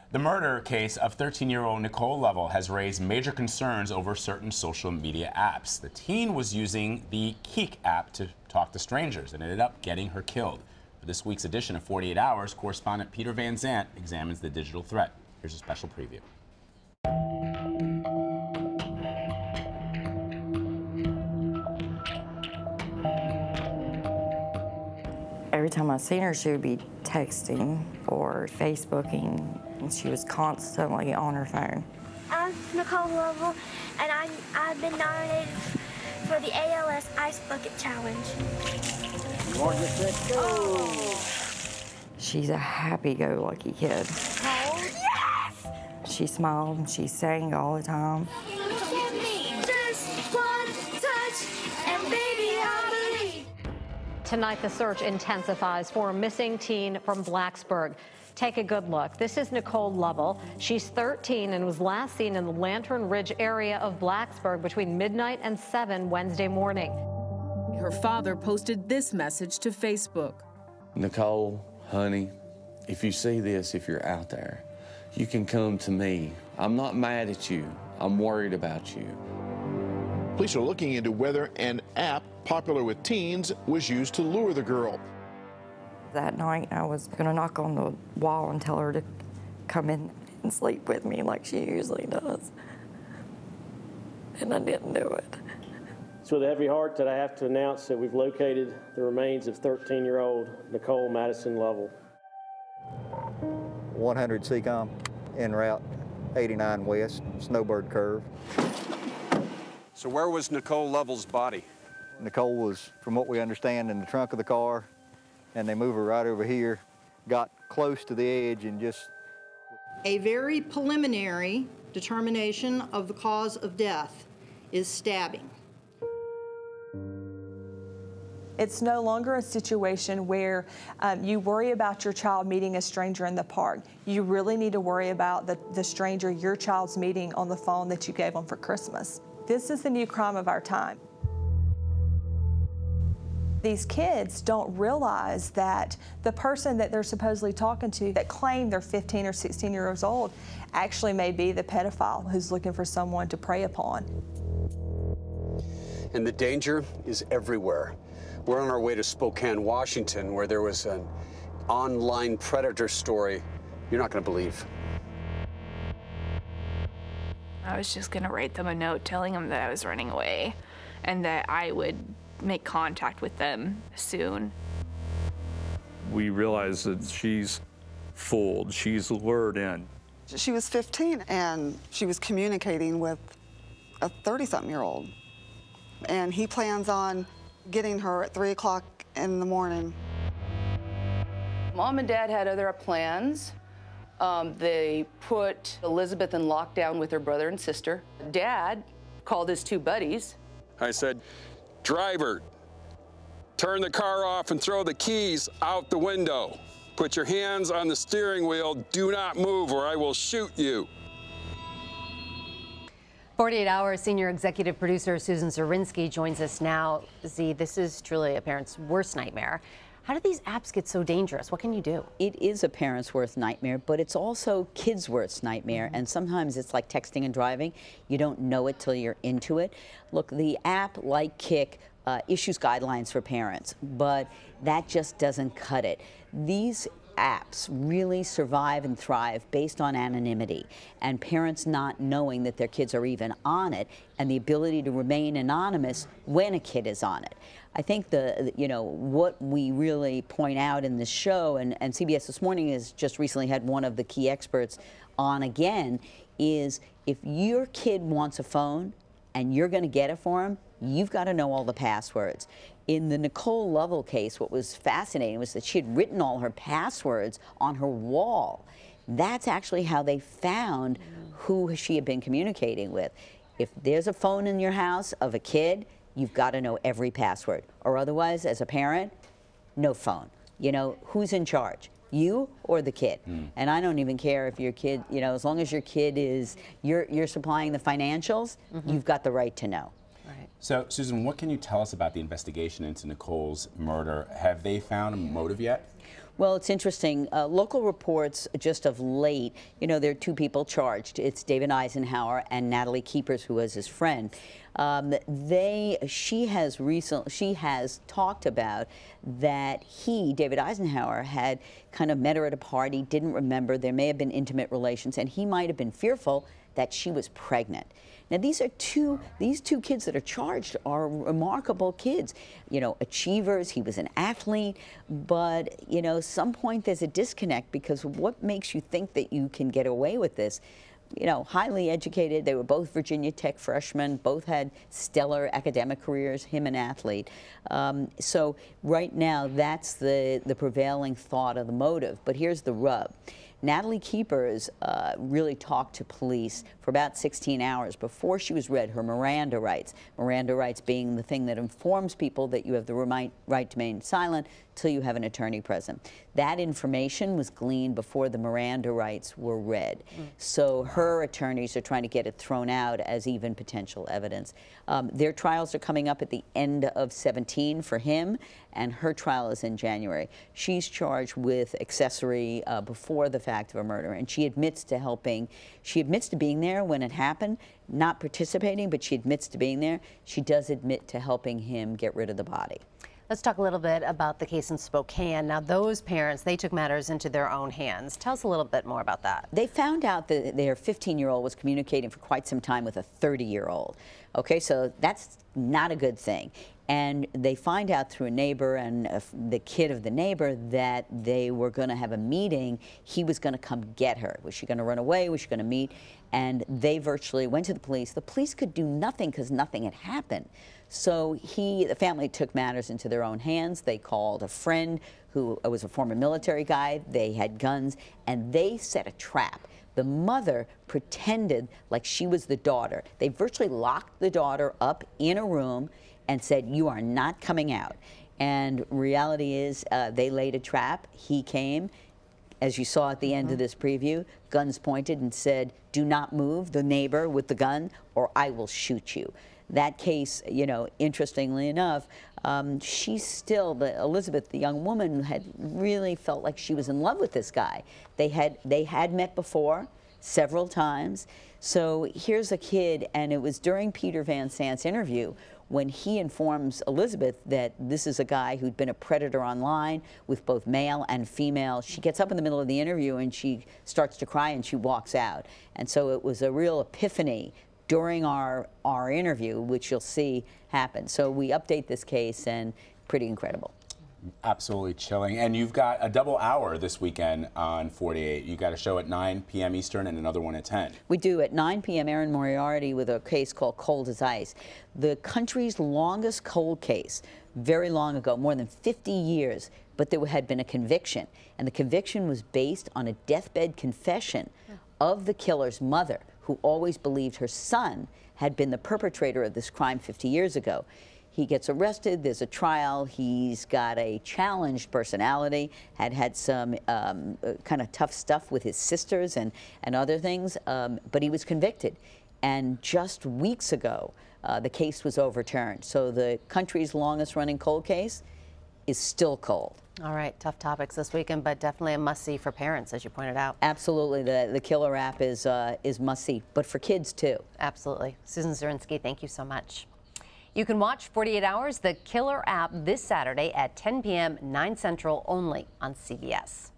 The murder case of 13-year-old Nicole Lovell has raised major concerns over certain social media apps. The teen was using the Keek app to talk to strangers and ended up getting her killed. For this week's edition of 48 Hours, correspondent Peter Van Zandt examines the digital threat. Here's a special preview. Every time I seen her, she would be texting or Facebooking, and she was constantly on her phone. I'm Nicole Lovell, and I've been nominated for the ALS Ice Bucket Challenge. She's a happy-go-lucky kid. Oh, yes! She smiled and she sang all the time. Give me just one touch, and baby, I believe. Tonight, the search intensifies for a missing teen from Blacksburg. Take a good look. This is Nicole Lovell. She's 13 and was last seen in the Lantern Ridge area of Blacksburg between midnight and 7 Wednesday morning. Her father posted this message to Facebook. Nicole, honey, if you see this, if you're out there, you can come to me. I'm not mad at you. I'm worried about you. Police are looking into whether an app popular with teens was used to lure the girl. That night, I was going to knock on the wall and tell her to come in and sleep with me like she usually does. And I didn't do it. It's with a heavy heart that I have to announce that we've located the remains of 13-year-old Nicole Madison Lovell. 100 CCOM en route 89 West, Snowbird Curve. So where was Nicole Lovell's body? Nicole was, from what we understand, in the trunk of the car, and they moved her right over here, got close to the edge and just... A very preliminary determination of the cause of death is stabbing. It's no longer a situation where you worry about your child meeting a stranger in the park. You really need to worry about the stranger your child's meeting on the phone that you gave them for Christmas. This is the new crime of our time. These kids don't realize that the person that they're supposedly talking to that claim they're 15 or 16 years old actually may be the pedophile who's looking for someone to prey upon. And the danger is everywhere. We're on our way to Spokane, Washington, where there was an online predator story you're not going to believe. I was just going to write them a note telling them that I was running away and that I would make contact with them soon. We realize that she's fooled, she's lured in. She was 15 and she was communicating with a 30-something-year-old. And he plans on getting her at 3 o'clock in the morning. Mom and Dad had other plans. They put Elizabeth in lockdown with her brother and sister. Dad called his 2 buddies. I said, driver, turn the car off and throw the keys out the window. Put your hands on the steering wheel. Do not move or I will shoot you. 48 Hours senior executive producer Susan Zirinsky joins us now. Z, this is truly a parent's worst nightmare. How do these apps get so dangerous? What can you do? It is a parent's worst nightmare, but it's also kids' worst nightmare. And sometimes it's like texting and driving. You don't know it till you're into it. Look, the app, like Kik, issues guidelines for parents, but that just doesn't cut it. These apps really survive and thrive based on anonymity and parents not knowing that their kids are even on it and the ability to remain anonymous when a kid is on it. I think what we really point out in this show, and CBS This Morning has just recently had one of the key experts on again, is if your kid wants a phone and you're going to get it for him, you've got to know all the passwords. In the Nicole Lovell case, what was fascinating was that she had written all her passwords on her wall. That's actually how they found who she had been communicating with. If there's a phone in your house of a kid, you've got to know every password. Or otherwise, as a parent, no phone. You know, who's in charge? You or the kid? And I don't even care if your kid, as long as your kid is, you're supplying the financials, you've got the right to know. So, Susan, what can you tell us about the investigation into Nicole's murder? Have they found a motive yet? Well, it's interesting. Local reports just of late, you know, there are two people charged. It's David Eisenhower and Natalie Keepers, who was his friend. She has talked about that David Eisenhower, had kind of met her at a party, didn't remember, there may have been intimate relations, and he might have been fearful that she was pregnant. Now, these two kids that are charged are remarkable kids, you know, achievers. He was an athlete, but, you know, some point there's a disconnect, because what makes you think that you can get away with this? You know, highly educated. They were both Virginia Tech freshmen, both had stellar academic careers, him an athlete. So right now, that's the prevailing thought of the motive. But here's the rub. Natalie Keepers really talked to police for about 16 hours before she was read her Miranda rights. Miranda rights being the thing that informs people that you have the right to remain silent till you have an attorney present. That information was gleaned before the Miranda rights were read. So her attorneys are trying to get it thrown out as even potential evidence. Their trials are coming up at the end of 17 for him, and her trial is in January. She's charged with accessory before the fact of a murder, and she admits to being there when it happened, not participating, but she admits to being there. She does admit to helping him get rid of the body. Let's talk a little bit about the case in Spokane. Now, those parents, they took matters into their own hands. Tell us a little bit more about that. They found out that their 15-year-old was communicating for quite some time with a 30-year-old. Okay, so that's not a good thing. And they find out through a neighbor and the kid of the neighbor that they were going to have a meeting. He was going to come get her. Was she going to run away? Was she going to meet? And they virtually went to the police. The police could do nothing because nothing had happened. So the family took matters into their own hands. They called a friend who was a former military guy. They had guns, and they set a trap. The mother pretended like she was the daughter. They virtually locked the daughter up in a room and said, "You are not coming out." And reality is they laid a trap. He came, as you saw at the end of this preview, guns pointed, and said, "Do not move," the neighbor with the gun, "or I will shoot you." That case, you know, interestingly enough, she's still, Elizabeth, the young woman, had really felt like she was in love with this guy. They had met before several times. So here's a kid, and it was during Peter Van Sant's interview when he informs Elizabeth that this is a guy who'd been a predator online with both male and female. She gets up in the middle of the interview and she starts to cry and she walks out. And so it was a real epiphany during our interview, which you'll see happen. So we update this case, and pretty incredible. Absolutely chilling. And you've got a double hour this weekend on 48. You got a show at 9 p.m. Eastern and another one at 10. We do. At 9 p.m., Erin Moriarty with a case called Cold as Ice. The country's longest cold case, very long ago, more than 50 years, but there had been a conviction. And the conviction was based on a deathbed confession of the killer's mother, who always believed her son had been the perpetrator of this crime 50 years ago. He gets arrested, there's a trial, he's got a challenged personality, had some kind of tough stuff with his sisters and other things, but he was convicted. And just weeks ago, the case was overturned. So the country's longest running cold case is still cold. All right, tough topics this weekend, but definitely a must-see for parents, as you pointed out. Absolutely, the killer app is must-see, but for kids too. Absolutely. Susan Zirinsky, thank you so much. You can watch 48 Hours, the Killer app, this Saturday at 10 p.m., 9 Central, only on CBS.